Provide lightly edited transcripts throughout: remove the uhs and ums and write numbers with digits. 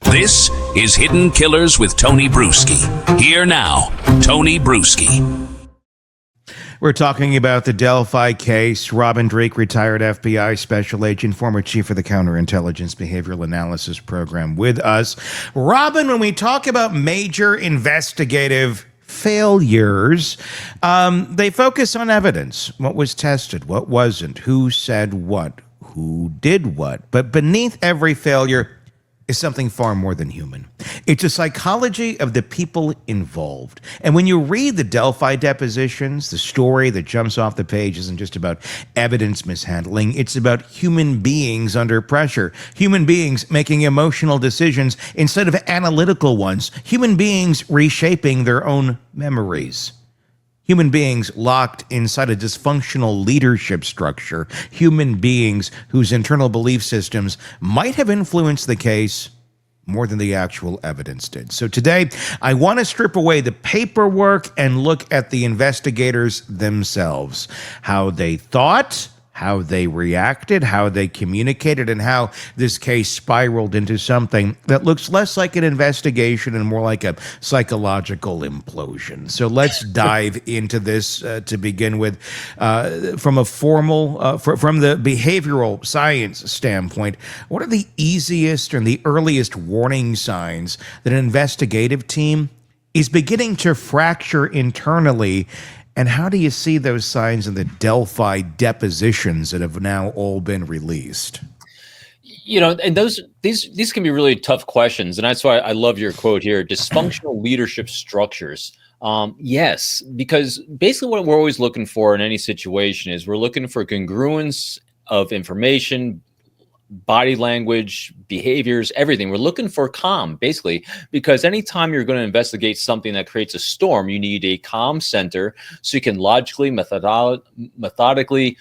This is Hidden Killers with Tony Bruschi. Here now, Tony Bruschi. We're talking about the Delphi case. Robin Dreeke, retired FBI special agent, former chief of the Counterintelligence Behavioral Analysis Program, with us. Robin, when we talk about major investigative failures, they focus on evidence. What was tested, what wasn't, who said what, who did what. But beneath every failure is something far more than human. It's a psychology of the people involved. And when you read the Delphi depositions, the story that jumps off the page isn't just about evidence mishandling. It's about human beings under pressure, human beings making emotional decisions instead of analytical ones, human beings reshaping their own memories. Human beings locked inside a dysfunctional leadership structure. Human beings whose internal belief systems might have influenced the case more than the actual evidence did. So today, I want to strip away the paperwork and look at the investigators themselves, how they thought, how they reacted, how they communicated, and how this case spiraled into something that looks less like an investigation and more like a psychological implosion. So let's dive into this to begin with. From a formal, from the behavioral science standpoint, what are the easiest and the earliest warning signs that an investigative team is beginning to fracture internally? And how do you see those signs in the Delphi depositions that have now all been released? You know, and these can be really tough questions. And that's why I love your quote here, dysfunctional leadership structures. Yes, because basically what we're always looking for in any situation is we're looking for congruence of information, body language, behaviors, everything. We're looking for calm, basically, because anytime you're going to investigate something that creates a storm, you need a calm center so you can logically, methodically,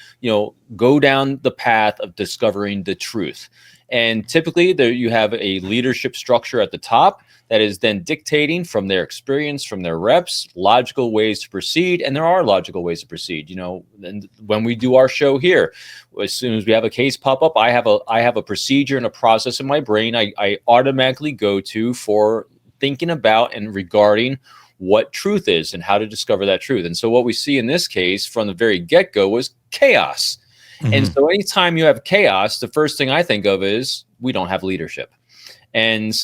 go down the path of discovering the truth. And typically there you have a leadership structure at the top that is then dictating from their experience, from their reps, logical ways to proceed. And there are logical ways to proceed. And when we do our show here, as soon as we have a case pop up, I have a procedure and a process in my brain I automatically go to for thinking about and regarding what truth is and how to discover that truth. And so what we see in this case from the very get-go was chaos. Mm-hmm. And so anytime you have chaos, the first thing I think of is we don't have leadership. And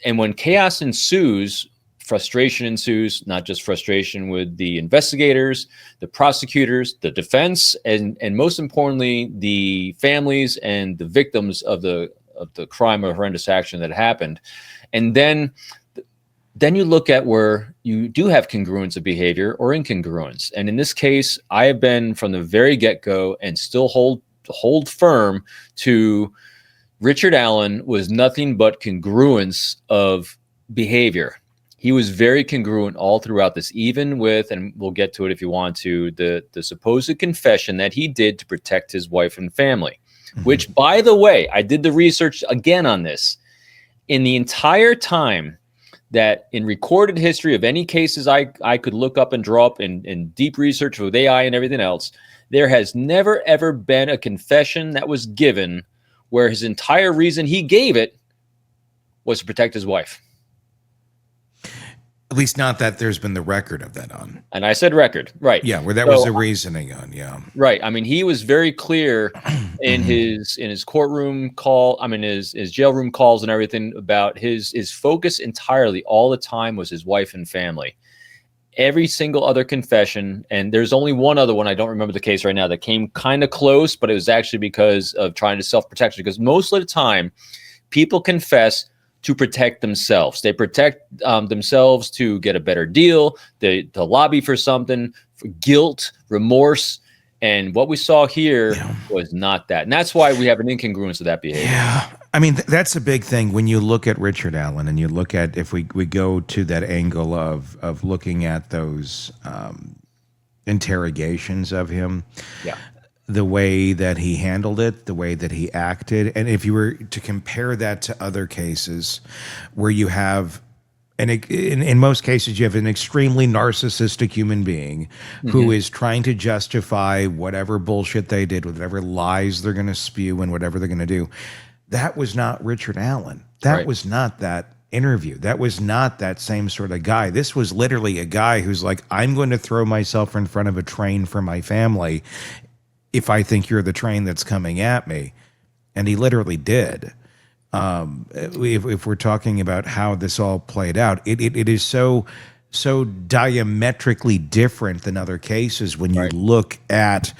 when chaos ensues, frustration ensues, not just frustration with the investigators, the prosecutors, the defense, and most importantly, the families and the victims of the crime or horrendous action that happened. And then you look at where you do have congruence of behavior or incongruence. And in this case, I have been from the very get-go and still hold firm to Richard Allen was nothing but congruence of behavior. He was very congruent all throughout this, even with, and we'll get to it if you want to, the supposed confession that he did to protect his wife and family, which, by the way, I did the research again on this. In the entire time that in recorded history of any cases I could look up and draw up in deep research with AI and everything else, there has never, ever been a confession that was given where his entire reason he gave it was to protect his wife. At least not that there's been the record of that on. And I said record, right. Yeah, where that was the reasoning on, yeah. Right. I mean, he was very clear in his courtroom call, his jail room calls and everything about his focus entirely all the time was his wife and family. Every single other confession, and there's only one other one, I don't remember the case right now, that came kind of close, but it was actually because of trying to self-protection. Because most of the time, people confess to protect themselves. They protect themselves to get a better deal, to lobby for something, for guilt, remorse. And what we saw here was not that. And that's why we have an incongruence of that behavior. Yeah. I mean, that's a big thing when you look at Richard Allen and you look at, if we go to that angle of looking at those interrogations of him, the way that he handled it, the way that he acted. And if you were to compare that to other cases where you have, and in most cases, you have an extremely narcissistic human being who is trying to justify whatever bullshit they did, whatever lies they're going to spew and whatever they're going to do. That was not Richard Allen. That Right. was not that interview. That was not that same sort of guy. This was literally a guy who's like, I'm going to throw myself in front of a train for my family if I think you're the train that's coming at me. And he literally did. If we're talking about how this all played out, it is so diametrically different than other cases when you Right. look at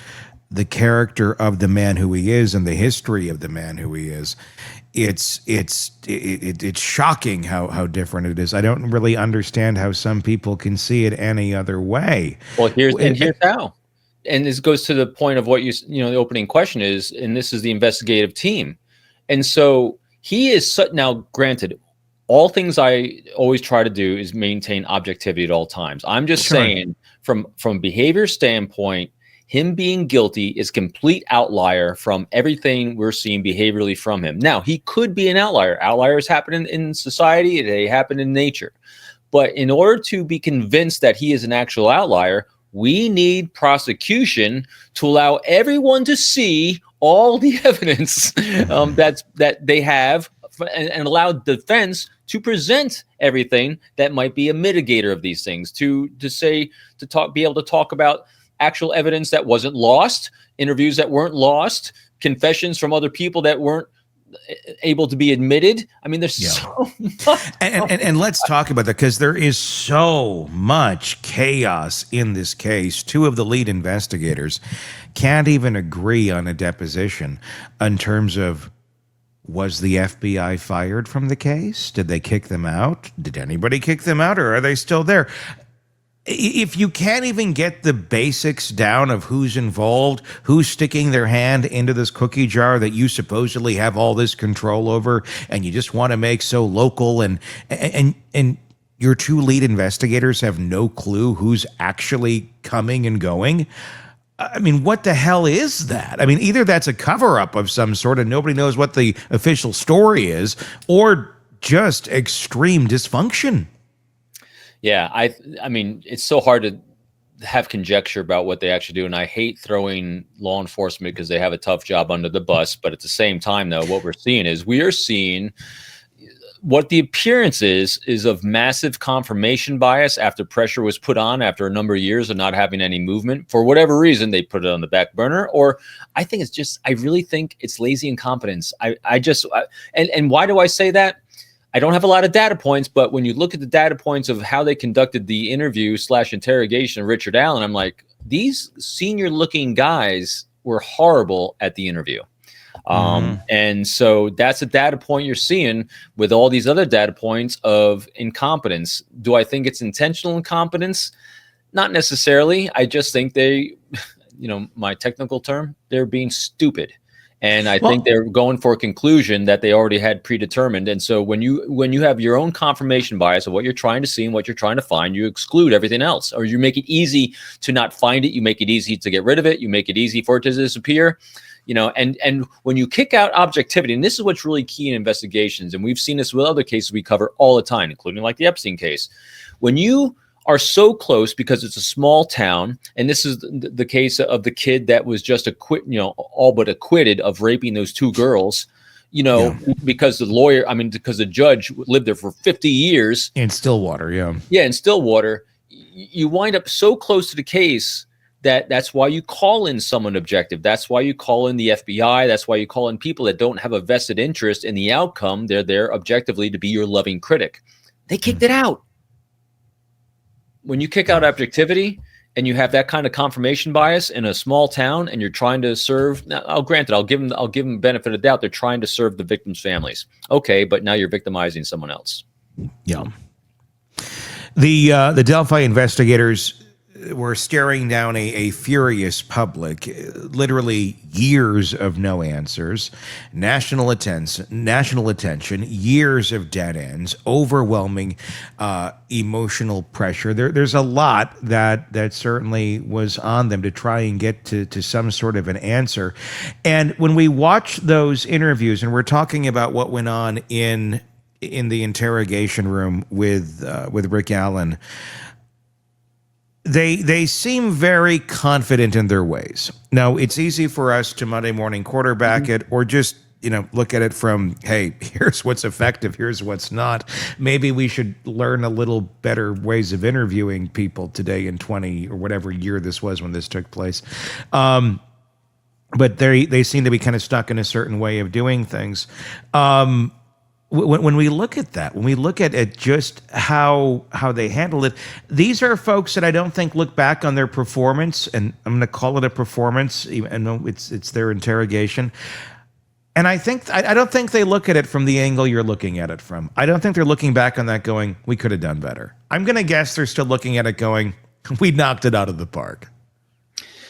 the character of the man who he is and the history of the man who he is. It's shocking how different it is. I don't really understand how some people can see it any other way. Well, here's how. And this goes to the point of what the opening question is, and this is the investigative team. And so he is now granted, all things I always try to do is maintain objectivity at all times. I'm just saying from behavior standpoint, him being guilty is complete outlier from everything we're seeing behaviorally from him. Now, he could be an outlier. Outliers happen in society. They happen in nature. But in order to be convinced that he is an actual outlier, we need prosecution to allow everyone to see all the evidence that they have and allow defense to present everything that might be a mitigator of these things, be able to talk about actual evidence that wasn't lost, interviews that weren't lost, confessions from other people that weren't able to be admitted. I mean, there's so much. And let's talk about that, because there is so much chaos in this case. Two of the lead investigators can't even agree on a deposition in terms of, was the FBI fired from the case? Did they kick them out? Did anybody kick them out, or are they still there? If you can't even get the basics down of who's involved, who's sticking their hand into this cookie jar that you supposedly have all this control over, and you just want to make so local, and your two lead investigators have no clue who's actually coming and going. I mean, what the hell is that? I mean, either that's a cover-up of some sort and nobody knows what the official story is, or just extreme dysfunction. Yeah, I mean, it's so hard to have conjecture about what they actually do, and I hate throwing law enforcement because they have a tough job under the bus. But at the same time, though, what we're seeing what the appearance is of massive confirmation bias after pressure was put on after a number of years of not having any movement. For whatever reason, they put it on the back burner, or I really think it's lazy incompetence. And why do I say that? I don't have a lot of data points, but when you look at the data points of how they conducted the interview / interrogation of Richard Allen, I'm like, these senior looking guys were horrible at the interview. And so that's a data point you're seeing with all these other data points of incompetence. Do I think it's intentional incompetence? Not necessarily. I just think they, my technical term, they're being stupid. And I think they're going for a conclusion that they already had predetermined. And so when you have your own confirmation bias of what you're trying to see and what you're trying to find, you exclude everything else, or you make it easy to not find it. You make it easy to get rid of it. You make it easy for it to disappear. And when you kick out objectivity, and this is what's really key in investigations, and we've seen this with other cases we cover all the time, including like the Epstein case, when you are so close because it's a small town, and this is the case of the kid that was just all but acquitted of raping those two girls, because the judge lived there for 50 years. In Stillwater, yeah. Yeah, in Stillwater, you wind up so close to the case that's why you call in someone objective. That's why you call in the FBI. That's why you call in people that don't have a vested interest in the outcome. They're there objectively to be your loving critic. They kicked it out. When you kick out objectivity and you have that kind of confirmation bias in a small town, and you're trying to serve, now, I'll give them benefit of the doubt. They're trying to serve the victims' families. Okay, but now you're victimizing someone else. Yeah. The Delphi investigators were staring down a furious public, literally years of no answers, national attention, years of dead ends, overwhelming emotional pressure. There's a lot that certainly was on them to try and get to some sort of an answer. And when we watch those interviews, and we're talking about what went on in the interrogation room with Rick Allen, They seem very confident in their ways. Now, it's easy for us to Monday morning quarterback it, or just look at it from, hey, here's what's effective, here's what's not. Maybe we should learn a little better ways of interviewing people today in 20 or whatever year this was when this took place. But they seem to be kind of stuck in a certain way of doing things. When we look at that, when we look at just how they handle it, these are folks that I don't think look back on their performance, and I'm going to call it a performance, even though it's their interrogation. And I don't think they look at it from the angle you're looking at it from. I don't think they're looking back on that going, we could have done better. I'm going to guess they're still looking at it going, we knocked it out of the park.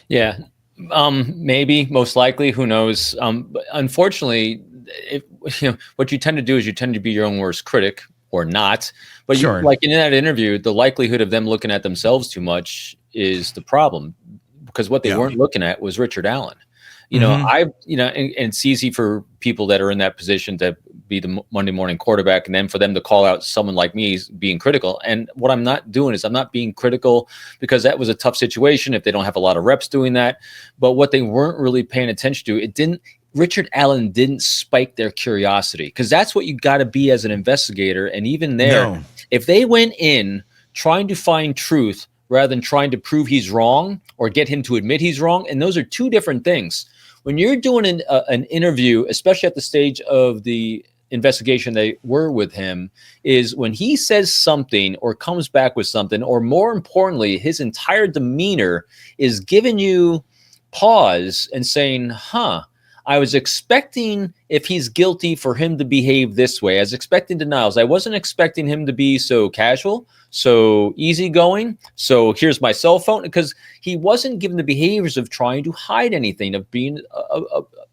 Yeah, maybe, most likely, who knows? But unfortunately, what you tend to do is you tend to be your own worst critic, or not. But Sure. like in that interview, the likelihood of them looking at themselves too much is the problem, because what they weren't looking at was Richard Allen. And it's easy for people that are in that position to be the Monday morning quarterback, and then for them to call out someone like me being critical. And what I'm not doing is I'm not being critical because that was a tough situation if they don't have a lot of reps doing that. But what they weren't really paying attention to, Richard Allen didn't spike their curiosity, because that's what you got to be as an investigator. And even there, if they went in trying to find truth rather than trying to prove he's wrong or get him to admit he's wrong, and those are two different things. When you're doing an interview, especially at the stage of the investigation they were with him, is when he says something or comes back with something, or more importantly, his entire demeanor is giving you pause and saying, I was expecting, if he's guilty, for him to behave this way. I was expecting denials. I wasn't expecting him to be so casual, so easygoing. So here's my cell phone, because he wasn't given the behaviors of trying to hide anything, of being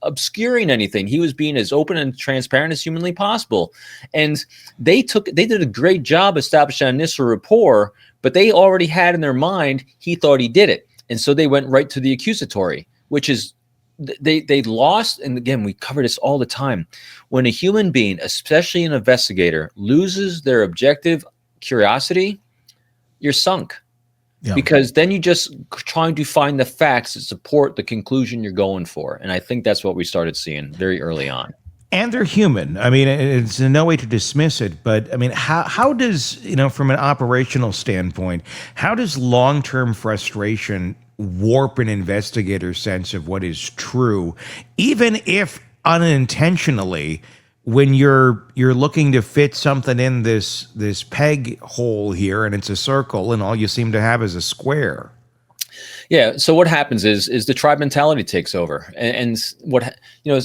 obscuring anything. He was being as open and transparent as humanly possible. And they did a great job establishing an initial rapport, but they already had in their mind he thought he did it. And so they went right to the accusatory, which is they lost. And again, we cover this all the time. When a human being, especially an investigator, loses their objective curiosity, you're sunk. Because then you just trying to find the facts that support the conclusion you're going for. And I think that's what we started seeing very early on. And they're human. I mean, it's in no way to dismiss it, but I mean, how does, from an operational standpoint, how does long-term frustration warp an investigator's sense of what is true, even if unintentionally, when you're looking to fit something in this peg hole here, and it's a circle, and all you seem to have is a square? Yeah. So what happens is the tribe mentality takes over, and what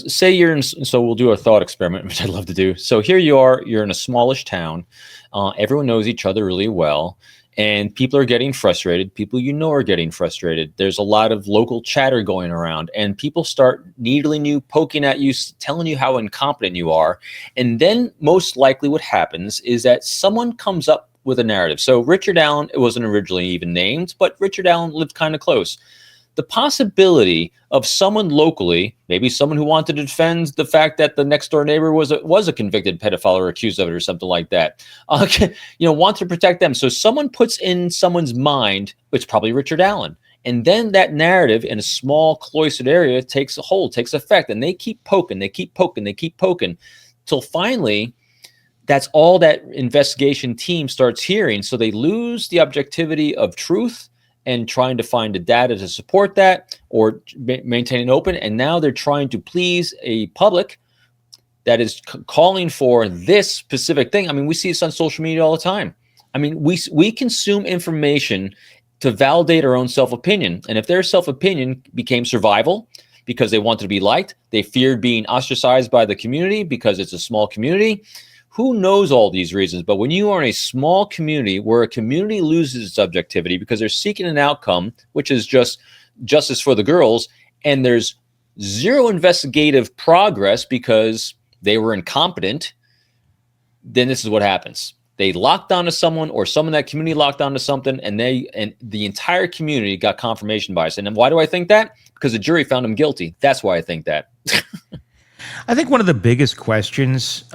say you're in. So we'll do a thought experiment, which I'd love to do. So here you are. You're in a smallish town. Everyone knows each other really well. And people are getting frustrated. People are getting frustrated. There's a lot of local chatter going around, and people start needling you, poking at you, telling you how incompetent you are. And then most likely what happens is that someone comes up with a narrative. So Richard Allen, it wasn't originally even named, but Richard Allen lived kind of close. The possibility of someone locally, maybe someone who wanted to defend the fact that the next door neighbor was a convicted pedophile or accused of it or something like that, want to protect them. So someone puts in someone's mind, it's probably Richard Allen. And then that narrative in a small cloistered area takes a hold, takes effect, and they keep poking, till finally that's all that investigation team starts hearing. So they lose the objectivity of truth and trying to find the data to support that, or maintain it open. And now they're trying to please a public that is calling for this specific thing. I mean, we see this on social media all the time. I mean, we consume information to validate our own self-opinion. And if their self-opinion became survival because they wanted to be liked, they feared being ostracized by the community because it's a small community. Who knows all these reasons? But when you are in a small community where a community loses its objectivity because they're seeking an outcome, which is just justice for the girls, and there's zero investigative progress because they were incompetent, then this is what happens. They locked onto someone, or someone in that community locked onto something, and the entire community got confirmation bias. And then why do I think that? Because the jury found him guilty. That's why I think that. I think one of the biggest questions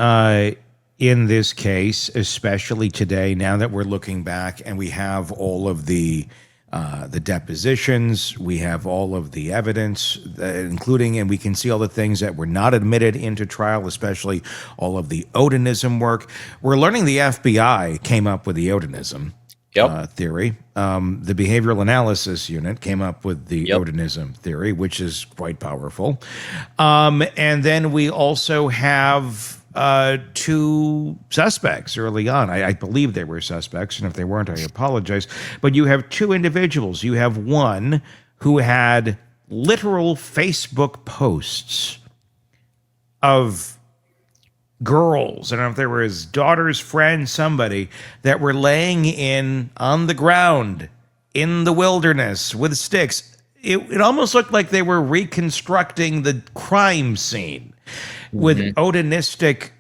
in this case, especially today, now that we're looking back and we have all of the the depositions. We have all of the evidence, including, and we can see all the things that were not admitted into trial, especially all of the Odinism work. We're learning the FBI came up with the Odinism theory. The Behavioral Analysis Unit came up with the Odinism theory, which is quite powerful. And then we also have two suspects early on. I believe they were suspects, and if they weren't, I apologize. But you have two individuals. You have one who had literal Facebook posts of girls, I don't know if they were his daughter's friend, somebody, that were laying on the ground in the wilderness with sticks. It almost looked like they were reconstructing the crime scene with Odinistic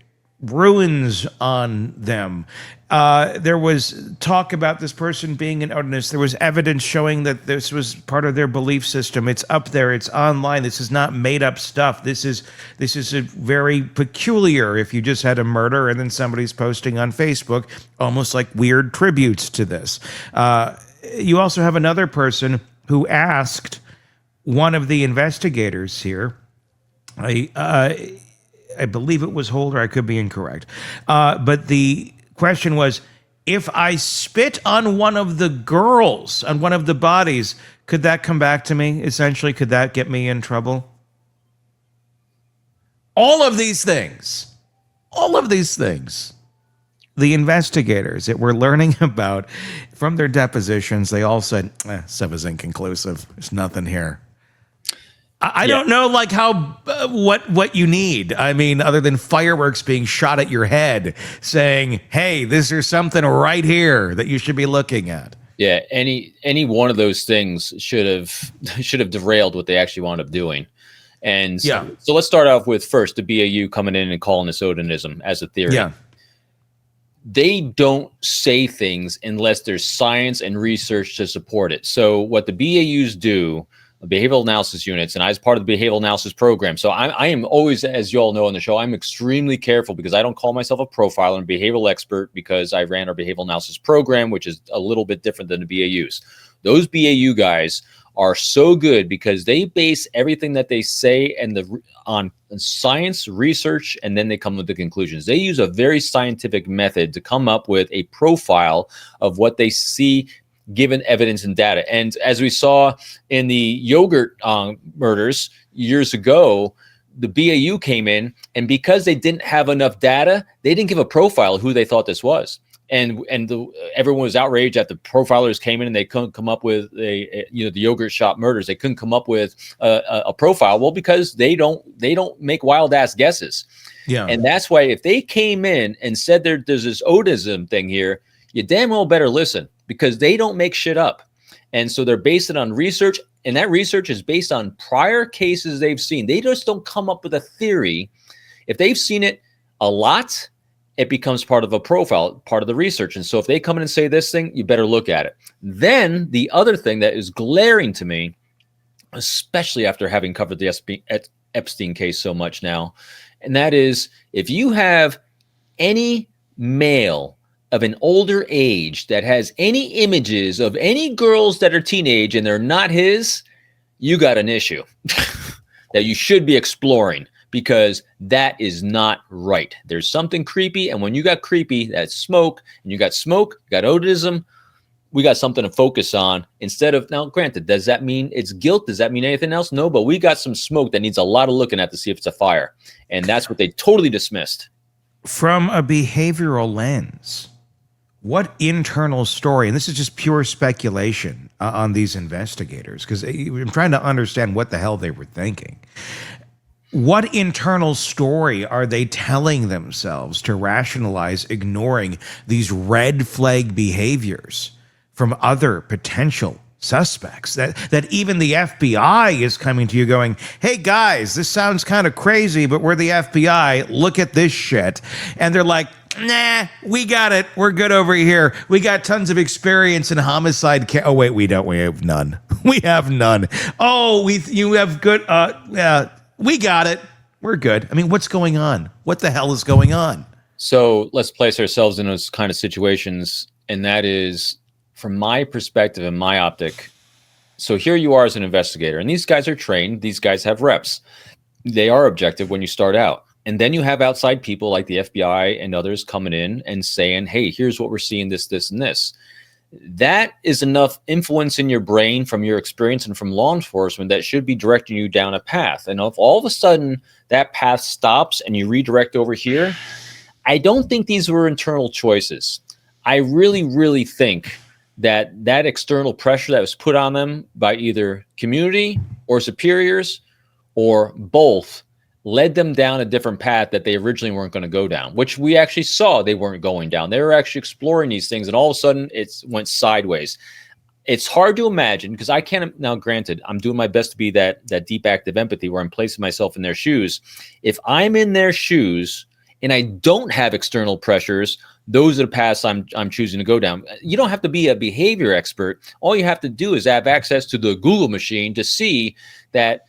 ruins on them. There was talk about this person being an Odinist. There was evidence showing that this was part of their belief system. It's up there. It's online. This is not made up stuff. This is a very peculiar. If you just had a murder and then somebody's posting on Facebook, almost like weird tributes to this. You also have another person who asked one of the investigators here. I believe it was Holder. I could be incorrect. But the question was, if I spit on one of the girls, on one of the bodies, could that come back to me? Essentially, could that get me in trouble? All of these things, the investigators that we're learning about from their depositions, they all said, stuff is inconclusive. There's nothing here. I don't know, like, how what you need. I mean, other than fireworks being shot at your head, saying, "Hey, there's something right here that you should be looking at." Yeah, any one of those things should have derailed what they actually wound up doing. And so let's start off with first the BAU coming in and calling this Odinism as a theory. Yeah. They don't say things unless there's science and research to support it. So what the BAUs do, behavioral analysis units, and I was part of the behavioral analysis program. So I am always, as you all know on the show, I'm extremely careful because I don't call myself a profiler and behavioral expert because I ran our behavioral analysis program, which is a little bit different than the BAUs. Those BAU guys are so good because they base everything that they say on science, research, and then they come with the conclusions. They use a very scientific method to come up with a profile of what they see given evidence and data. And as we saw in the yogurt murders years ago, the BAU came in, and because they didn't have enough data, they didn't give a profile of who they thought this was. And everyone was outraged that the profilers came in and they couldn't come up with the yogurt shop murders. They couldn't come up with a profile. Well, because they don't make wild ass guesses. Yeah. And that's why if they came in and said there's this Odism thing here, you damn well better listen, because they don't make shit up. And so they're based it on research, and that research is based on prior cases they've seen. They just don't come up with a theory. If they've seen it a lot, it becomes part of a profile, part of the research. And so if they come in and say this thing, you better look at it. Then the other thing that is glaring to me, especially after having covered the Epstein case so much now, and that is if you have any male of an older age that has any images of any girls that are teenage and they're not his, you got an issue that you should be exploring, because that is not right. There's something creepy, and when you got creepy, that's smoke, and you got smoke, you got Odism, we got something to focus on instead of, now granted, does that mean it's guilt? Does that mean anything else? No, but we got some smoke that needs a lot of looking at to see if it's a fire. And that's what they totally dismissed. From a behavioral lens, what internal story, and this is just pure speculation on these investigators, because I'm trying to understand what the hell they were thinking. What internal story are they telling themselves to rationalize ignoring these red flag behaviors from other potential suspects? That even the FBI is coming to you going, hey guys, this sounds kind of crazy, but we're the FBI. Look at this shit. And they're like, nah, we got it. We're good over here. We got tons of experience in homicide. Oh, wait, we don't. We have none. We have none. Oh, you have good. Yeah. We got it. We're good. I mean, what's going on? What the hell is going on? So let's place ourselves in those kind of situations. And that is, from my perspective and my optic, so here you are as an investigator, and these guys are trained. These guys have reps. They are objective when you start out. And then you have outside people like the FBI and others coming in and saying, hey, here's what we're seeing, this, and this. That is enough influence in your brain from your experience and from law enforcement that should be directing you down a path. And if all of a sudden that path stops and you redirect over here, I don't think these were internal choices. I really, really think that external pressure that was put on them by either community or superiors or both led them down a different path that they originally weren't going to go down, which we actually saw they weren't going down. They were actually exploring these things, and all of a sudden it went sideways. It's hard to imagine, because I can't, now granted, I'm doing my best to be that deep active empathy where I'm placing myself in their shoes. If I'm in their shoes and I don't have external pressures, those are the paths I'm choosing to go down. You don't have to be a behavior expert. All you have to do is have access to the Google machine to see that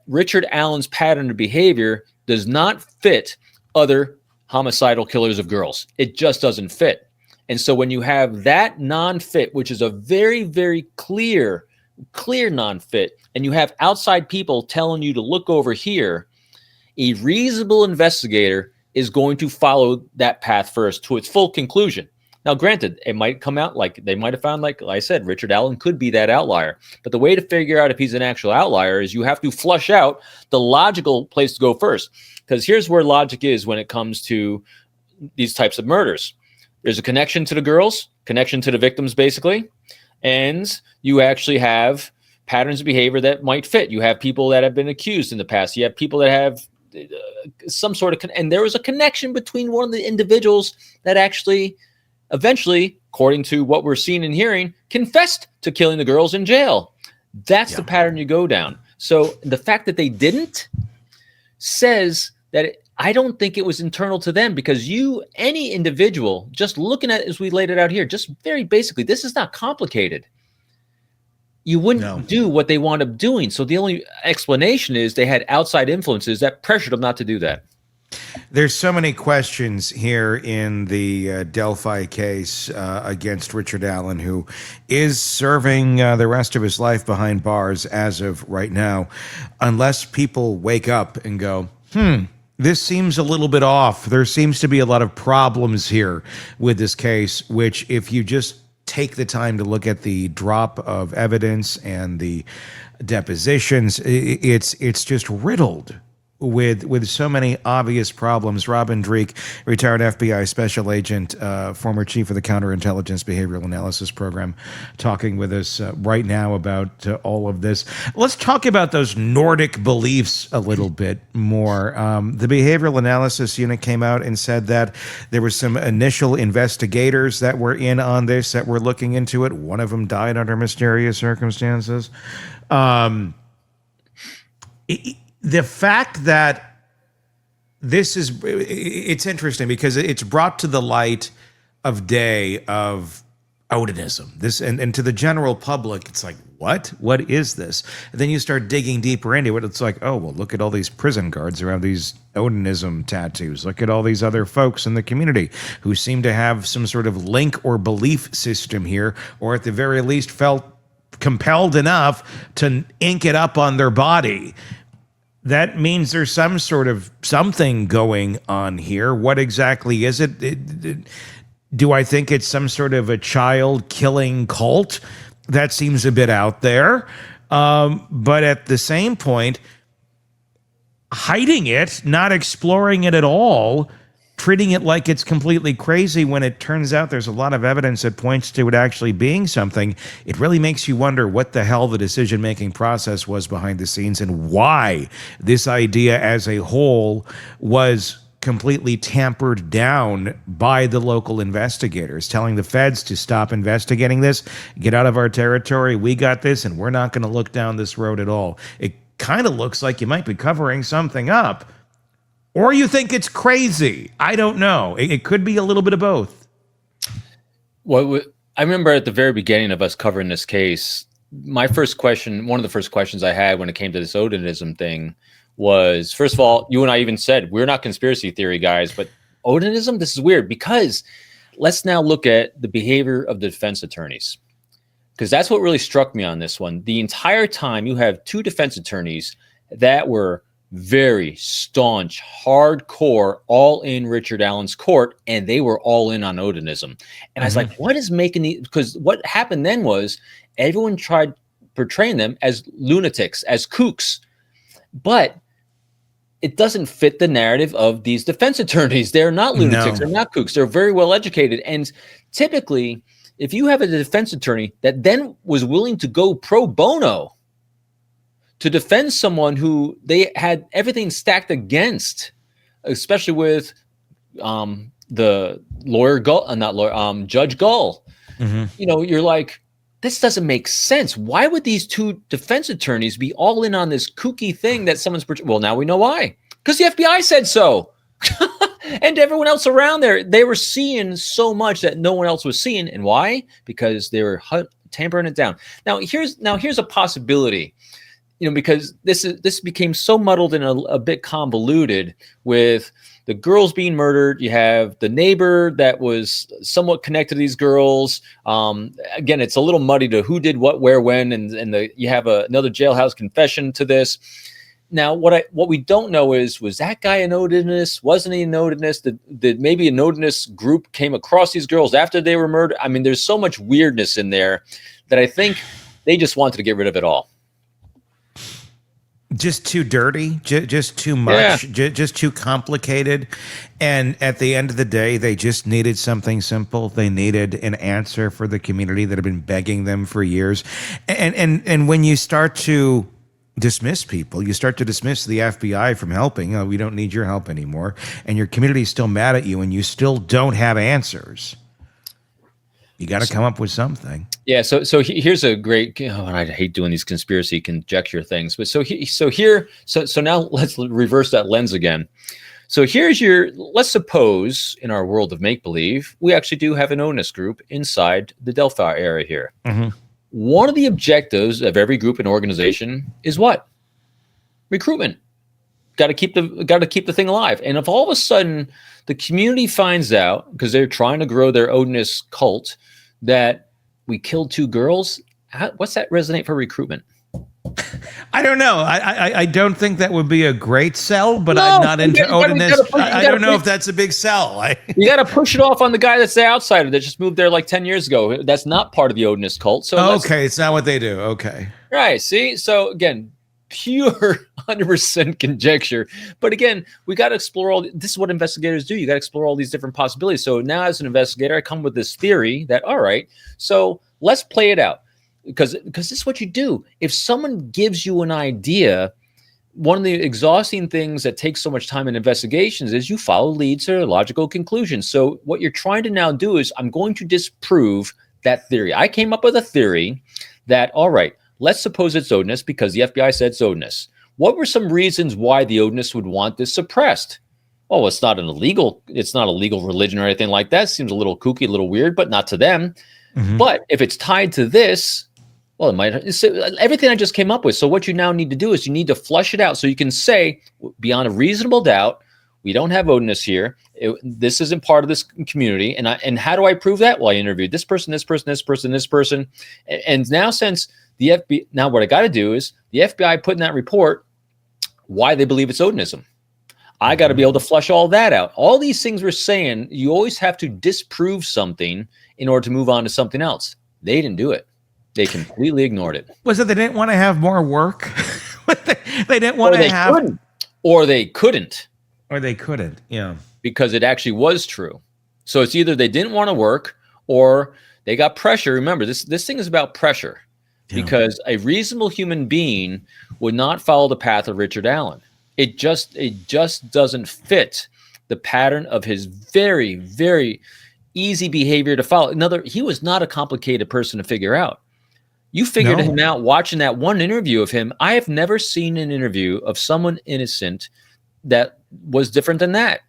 Richard Allen's pattern of behavior does not fit other homicidal killers of girls. It just doesn't fit. And so when you have that non-fit, which is a very, very clear non-fit, and you have outside people telling you to look over here, a reasonable investigator is going to follow that path first to its full conclusion. Now, granted, it might come out like they might have found, like I said, Richard Allen could be that outlier. But the way to figure out if he's an actual outlier is you have to flush out the logical place to go first. Because here's where logic is when it comes to these types of murders. There's a connection to the girls, connection to the victims, basically. And you actually have patterns of behavior that might fit. You have people that have been accused in the past. You have people that have some sort of, and there was a connection between one of the individuals that actually eventually, according to what we're seeing and hearing, confessed to killing the girls in jail. That's the pattern you go down. So the fact that they didn't says that I don't think it was internal to them, because any individual, just looking at it as we laid it out here, just very basically, this is not complicated. You wouldn't do what they wound up doing. So the only explanation is they had outside influences that pressured them not to do that. There's so many questions here in the Delphi case against Richard Allen, who is serving the rest of his life behind bars as of right now, unless people wake up and go, this seems a little bit off. There seems to be a lot of problems here with this case, which if you just take the time to look at the drop of evidence and the depositions, it's just riddled with so many obvious problems. Robin Dreeke, retired FBI special agent, former chief of the counterintelligence behavioral analysis program, talking with us right now about all of this. Let's talk about those Nordic beliefs a little bit more. The behavioral analysis unit came out and said that there were some initial investigators that were in on this, that were looking into it. One of them died under mysterious circumstances. The fact that it's interesting because it's brought to the light of day of Odinism. This and to the general public, it's like, what is this? And then you start digging deeper into it. It's like, oh, well, look at all these prison guards who have these Odinism tattoos. Look at all these other folks in the community who seem to have some sort of link or belief system here, or at the very least felt compelled enough to ink it up on their body. That means there's some sort of something going on here. What exactly is it? Do I think it's some sort of a child-killing cult? That seems a bit out there. But at the same point, hiding it, not exploring it at all, treating it like it's completely crazy when it turns out there's a lot of evidence that points to it actually being something, it really makes you wonder what the hell the decision-making process was behind the scenes and why this idea as a whole was completely tampered down by the local investigators, telling the feds to stop investigating this, get out of our territory, we got this, and we're not going to look down this road at all. It kind of looks like you might be covering something up. Or you think it's crazy. I don't know. It could be a little bit of both. Well, I remember at the very beginning of us covering this case, my first question, one of the first questions I had when it came to this Odinism thing was, first of all, you and I even said, we're not conspiracy theory guys, but Odinism, this is weird because let's now look at the behavior of the defense attorneys, because that's what really struck me on this one. The entire time you have two defense attorneys that were very staunch, hardcore, all in Richard Allen's court, and they were all in on Odinism. And I was like, what is making these? Because what happened then was everyone tried portraying them as lunatics, as kooks, but it doesn't fit the narrative of these defense attorneys. They're not lunatics. They're not kooks. They're very well educated. And typically, if you have a defense attorney that then was willing to go pro bono to defend someone who they had everything stacked against, especially with the lawyer Gull, not lawyer, Judge Gull, you know, you're like, this doesn't make sense. Why would these two defense attorneys be all in on this kooky thing that someone's? Well, now we know why. Because the FBI said so. And everyone else around there, they were seeing so much that no one else was seeing. And why? Because they were tampering it down. Now here's a possibility. You know, because this became so muddled and a bit convoluted with the girls being murdered. You have the neighbor that was somewhat connected to these girls. Again, it's a little muddy to who did what, where, when, and you have another jailhouse confession to this. Now, what we don't know is, was that guy an Odinist? Wasn't he an Odinist? Did maybe an Odinist group came across these girls after they were murdered? I mean, there's so much weirdness in there that I think they just wanted to get rid of it all. Just too dirty, just too much, just too complicated. And at the end of the day, they just needed something simple. They needed an answer for the community that had been begging them for years. And when you start to dismiss people, you start to dismiss the FBI from helping. Oh, we don't need your help anymore. And your community is still mad at you and you still don't have answers. You got to come up with something. Yeah. So here's a great. Oh, and I hate doing these conspiracy conjecture things, but so now let's reverse that lens again. So here's let's suppose in our world of make believe we actually do have an onus group inside the Delphi area here. One of the objectives of every group and organization is what? Recruitment. Got to keep the thing alive. And if all of a sudden the community finds out, because they're trying to grow their Odinist cult, that we killed two girls, what's that resonate for recruitment? I don't know. I don't think that would be a great sell, but I'm not into Odinist. I don't know if that's a big sell. You got to push it off on the guy that's the outsider that just moved there like 10 years ago. That's not part of the Odinist cult. So okay, it's not what they do. Okay. Right. See? So again, pure 100% conjecture. But again, we got to explore this is what investigators do. You got to explore all these different possibilities. So now as an investigator, I come with this theory that, all right, so let's play it out. Because this is what you do. If someone gives you an idea, one of the exhausting things that takes so much time in investigations is you follow leads to logical conclusions. So what you're trying to now do is I'm going to disprove that theory. I came up with a theory that, all right, let's suppose it's Odinist because the FBI said it's Odinist. What were some reasons why the Odinists would want this suppressed? Oh, it's not a legal religion or anything like that. Seems a little kooky, a little weird, but not to them. But if it's tied to this, well, it might. Everything I just came up with. So what you now need to do is you need to flush it out so you can say beyond a reasonable doubt, we don't have Odinists here. This isn't part of this community. And how do I prove that? Well, I interviewed this person, this person, this person, this person. And now since the FBI, now what I got to do is the FBI put in that report why they believe it's Odinism. I got to be able to flush all that out. All these things we're saying, you always have to disprove something in order to move on to something else. They didn't do it. They completely ignored it. Was it they didn't want to have more work? They didn't want to have... Or they couldn't. Or they couldn't, yeah. Because it actually was true. So it's either they didn't want to work or they got pressure. Remember, this thing is about pressure. Yeah. Because a reasonable human being would not follow the path of Richard Allen. It just doesn't fit the pattern of his very, very easy behavior to follow. He was not a complicated person to figure out. You figured him out watching that one interview of him. I have never seen an interview of someone innocent that was different than that.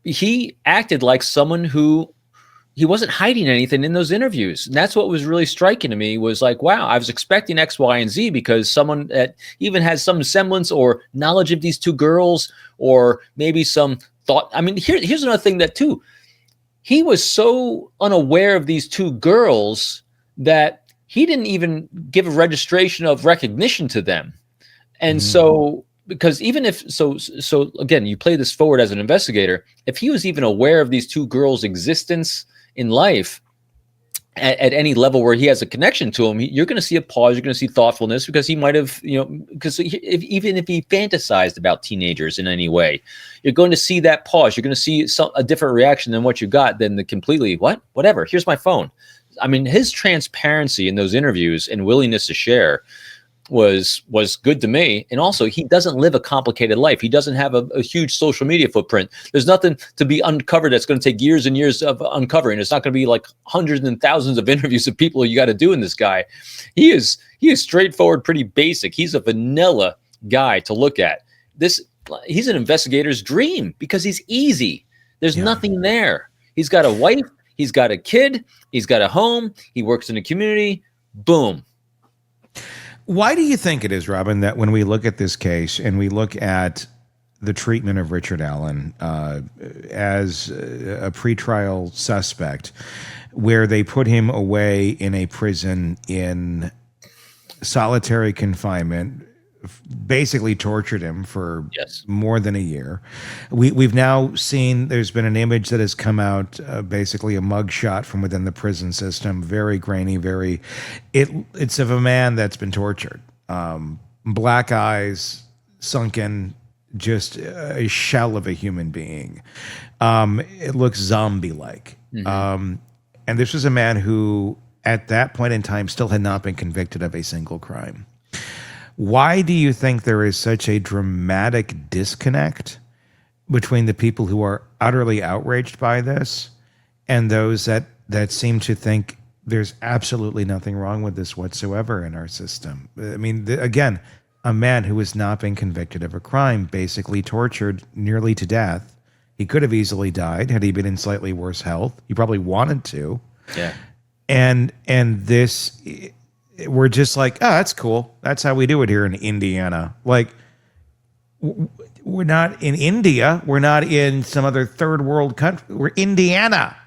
He acted like someone who he wasn't hiding anything in those interviews. And that's what was really striking to me was like, wow, I was expecting X, Y, and Z because someone that even has some semblance or knowledge of these two girls or maybe some thought. I mean, here's another thing that too, he was so unaware of these two girls that he didn't even give a registration of recognition to them. And so, because even if, so again, you play this forward as an investigator, if he was even aware of these two girls' existence in life at any level where he has a connection to them, you're going to see a pause, you're going to see thoughtfulness, because he might have, because even if he fantasized about teenagers in any way, you're going to see that pause. You're going to see a different reaction than what you got than the completely, whatever, here's my phone. I mean, his transparency in those interviews and willingness to share was good to me. And also, he doesn't live a complicated life. He doesn't have a huge social media footprint. There's nothing to be uncovered that's going to take years and years of uncovering. It's not going to be like hundreds and thousands of interviews of people you got to do in this guy. He is straightforward, pretty basic. He's a vanilla guy to look at. He's an investigator's dream because he's easy. There's nothing there. He's got a wife, he's got a kid, he's got a home, he works in a community. Boom. Why do you think it is, Robin, that when we look at this case and we look at the treatment of Richard Allen as a pretrial suspect, where they put him away in a prison in solitary confinement, basically tortured him for more than a year. We've now seen, there's been an image that has come out, basically a mugshot from within the prison system, very grainy, it's of a man that's been tortured. Black eyes, sunken, just a shell of a human being. It looks zombie-like. And this was a man who, at that point in time, still had not been convicted of a single crime. Why do you think there is such a dramatic disconnect between the people who are utterly outraged by this and those that seem to think there's absolutely nothing wrong with this whatsoever in our system? I mean, again, a man who has not been convicted of a crime, basically tortured nearly to death. He could have easily died had he been in slightly worse health. He probably wanted to. Yeah. And this... we're just like, oh, that's cool. That's how we do it here in Indiana. Like, we're not in India. We're not in some other third world country. We're Indiana.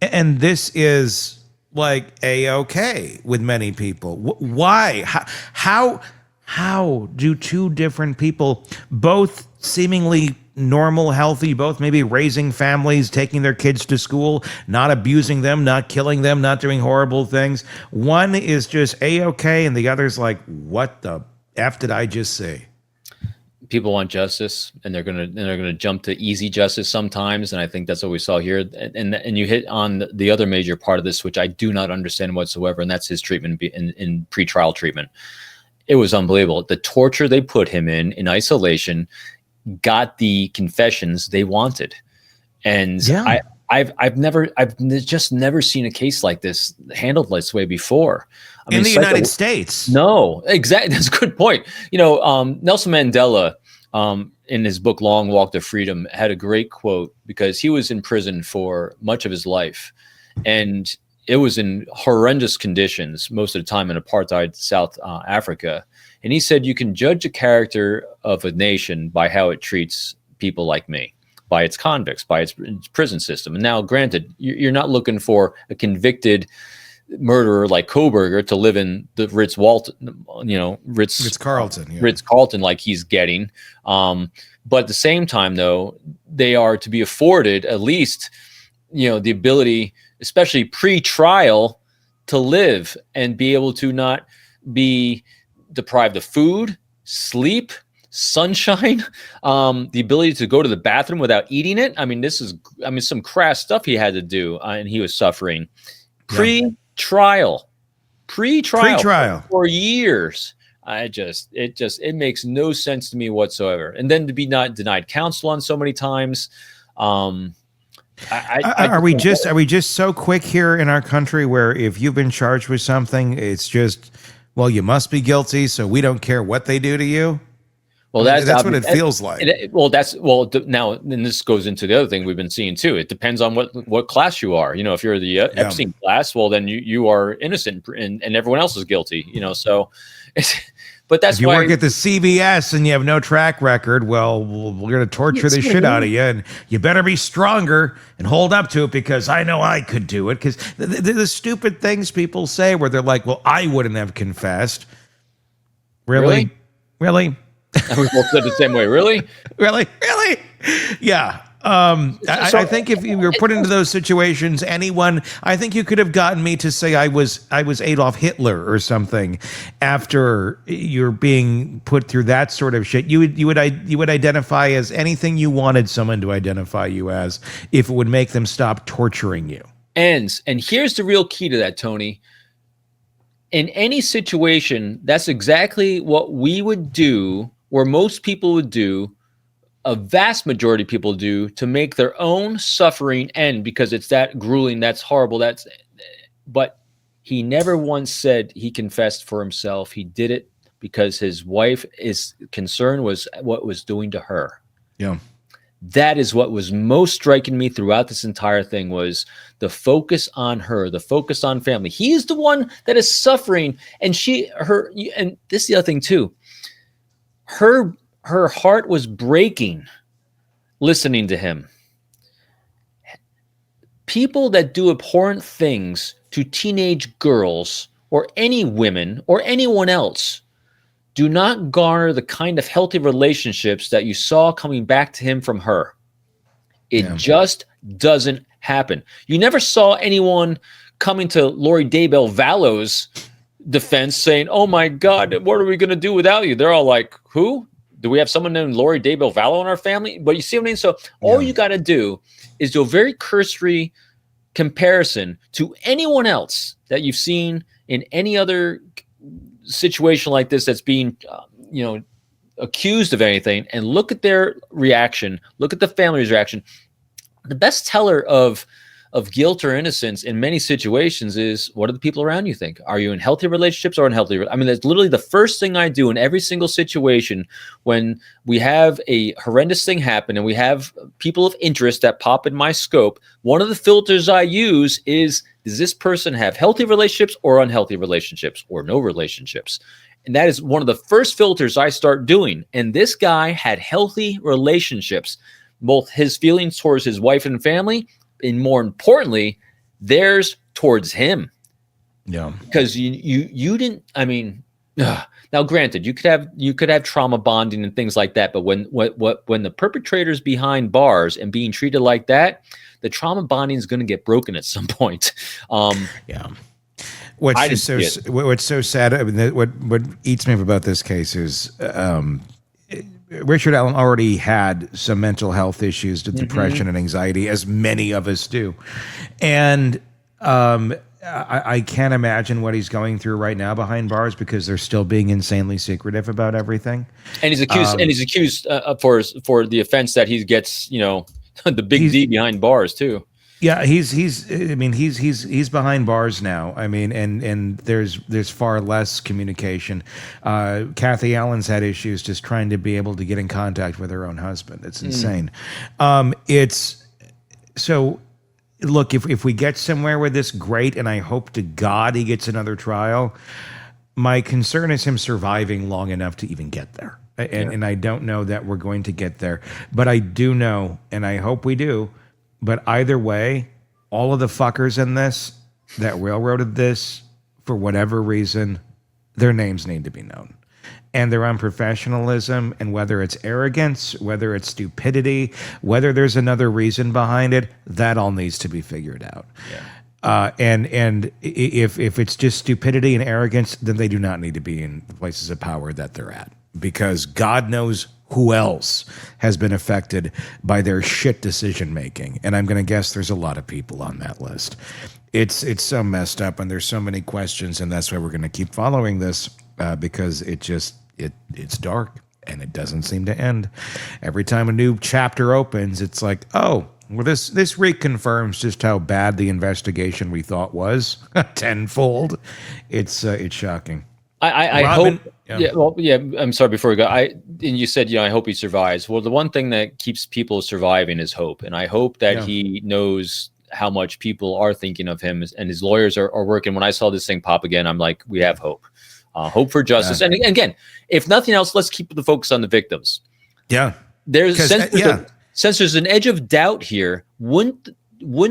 And this is like A-okay with many people. Why? How do two different people, both seemingly normal, healthy, both maybe raising families, taking their kids to school, not abusing them, not killing them, not doing horrible things, one is just A-okay and the other's like, what the F did I just say? People want justice, and they're gonna jump to easy justice sometimes, and I think that's what we saw here. And you hit on the other major part of this, which I do not understand whatsoever, and that's his treatment in pretrial treatment. It was unbelievable. The torture they put him in isolation, got the confessions they wanted. And I've just never seen a case like this handled this way before. I mean, in the United States. No, exactly. That's a good point. Nelson Mandela, in his book, Long Walk to Freedom, had a great quote because he was in prison for much of his life. And it was in horrendous conditions most of the time in apartheid South Africa. And he said, you can judge the character of a nation by how it treats people like me, by its convicts, by its prison system. And now, granted, you're not looking for a convicted murderer like Koberger to live in the Ritz-Carlton like he's getting. But at the same time, though, they are to be afforded at least, the ability, especially pre-trial, to live and be able to not be deprived of food, sleep, sunshine, the ability to go to the bathroom without eating it. I mean, some crass stuff he had to do, and he was suffering. Pre-trial for years. It makes no sense to me whatsoever. And then to be not denied counsel on so many times. Are we just so quick here in our country where if you've been charged with something, it's just, well, you must be guilty, so we don't care what they do to you? Well, that's what it feels like. Now, and this goes into the other thing we've been seeing too. It depends on what class you are. If you're the Epstein class, well, then you are innocent, and everyone else is guilty. So, but that's if you why work at the CVS and you have no track record, well, we're going to torture the shit out of you, and you better be stronger and hold up to it because I know I could do it. Because the stupid things people say where they're like, "Well, I wouldn't have confessed." Really? We both said the same way. Really? Really? Yeah. I think if you were put into those situations, I think you could have gotten me to say I was Adolf Hitler or something after you're being put through that sort of shit. You would identify as anything you wanted someone to identify you as if it would make them stop torturing you. And here's the real key to that, Tony. In any situation, that's exactly what we would do, or most people would do, a vast majority of people do, to make their own suffering end, because it's that grueling, that's horrible, but he never once said he confessed for himself. He did it because his wife is concerned was what was doing to her. Yeah. That is what was most striking me throughout this entire thing, was the focus on her, the focus on family. He's the one that is suffering, and and this is the other thing too. Her heart was breaking listening to him. People that do abhorrent things to teenage girls or any women or anyone else do not garner the kind of healthy relationships that you saw coming back to him from her. It just doesn't happen. You never saw anyone coming to Lori Daybell Vallow's defense saying, "Oh my God, what are we going to do without you?" They're all like, "Who? Do we have someone named Lori Daybell Vallow in our family?" But you see what I mean? So all you got to do is do a very cursory comparison to anyone else that you've seen in any other situation like this that's being, accused of anything, and look at their reaction. Look at the family's reaction. The best teller of guilt or innocence in many situations is, what do the people around you think? Are you in healthy relationships or unhealthy? I mean, that's literally the first thing I do in every single situation when we have a horrendous thing happen and we have people of interest that pop in my scope. One of the filters I use is, does this person have healthy relationships or unhealthy relationships or no relationships? And that is one of the first filters I start doing. And this guy had healthy relationships, both his feelings towards his wife and family, and more importantly, theirs towards him. Yeah. Because you didn't, I mean, now granted, you could have trauma bonding and things like that, but when the perpetrator's behind bars and being treated like that, the trauma bonding is going to get broken at some point. Yeah. What's so sad, I mean, what eats me up about this case is Richard Allen already had some mental health issues, depression and anxiety, as many of us do. And I can't imagine what he's going through right now behind bars, because they're still being insanely secretive about everything. And he's accused, for the offense that he gets, the big D behind bars too. Yeah, he's behind bars now. I mean, and there's far less communication. Kathy Allen's had issues just trying to be able to get in contact with her own husband. It's insane. It's so. Look, if we get somewhere with this, great, and I hope to God he gets another trial. My concern is him surviving long enough to even get there, and I don't know that we're going to get there, but I do know, and I hope we do. But either way, all of the fuckers in this that railroaded this, for whatever reason, their names need to be known. And their unprofessionalism, and whether it's arrogance, whether it's stupidity, whether there's another reason behind it, that all needs to be figured out. Yeah. And if it's just stupidity and arrogance, then they do not need to be in the places of power that they're at, because God knows who else has been affected by their shit decision making, and I'm going to guess there's a lot of people on that list. It's so messed up, and there's so many questions, and that's why we're going to keep following this, because it's dark and it doesn't seem to end. Every time a new chapter opens, it's like, oh, well, this reconfirms just how bad the investigation we thought was tenfold. It's shocking. I Robin? hope. Yeah. Yeah. Well, yeah. I'm sorry. Before we go, and you said, I hope he survives. Well, the one thing that keeps people surviving is hope, and I hope that he knows how much people are thinking of him, and his lawyers are working. When I saw this thing pop again, I'm like, we have hope, hope for justice. And again, if nothing else, let's keep the focus on the victims. Yeah. Since there's an edge of doubt here, wouldn't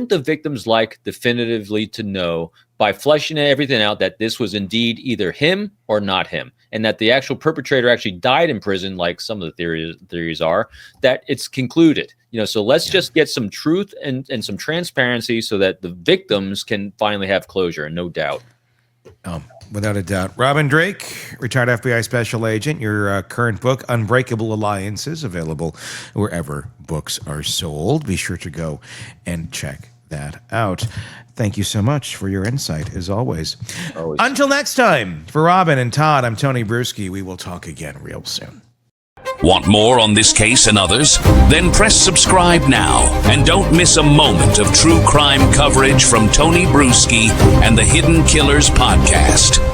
the victims like definitively to know by fleshing everything out that this was indeed either him or not him, and that the actual perpetrator actually died in prison, like some of the theories are, that it's concluded. So let's just get some truth and some transparency so that the victims can finally have closure, and no doubt. Without a doubt. Robin Dreeke, retired FBI special agent, your current book, Unbreakable Alliances, available wherever books are sold. Be sure to go and check that out. Thank you so much for your insight, as always. Until next time, for Robin and Todd, I'm Tony Bruschi. We will talk again real soon. Want more on this case and others? Then press subscribe now and don't miss a moment of true crime coverage from Tony Bruschi and the Hidden Killers podcast.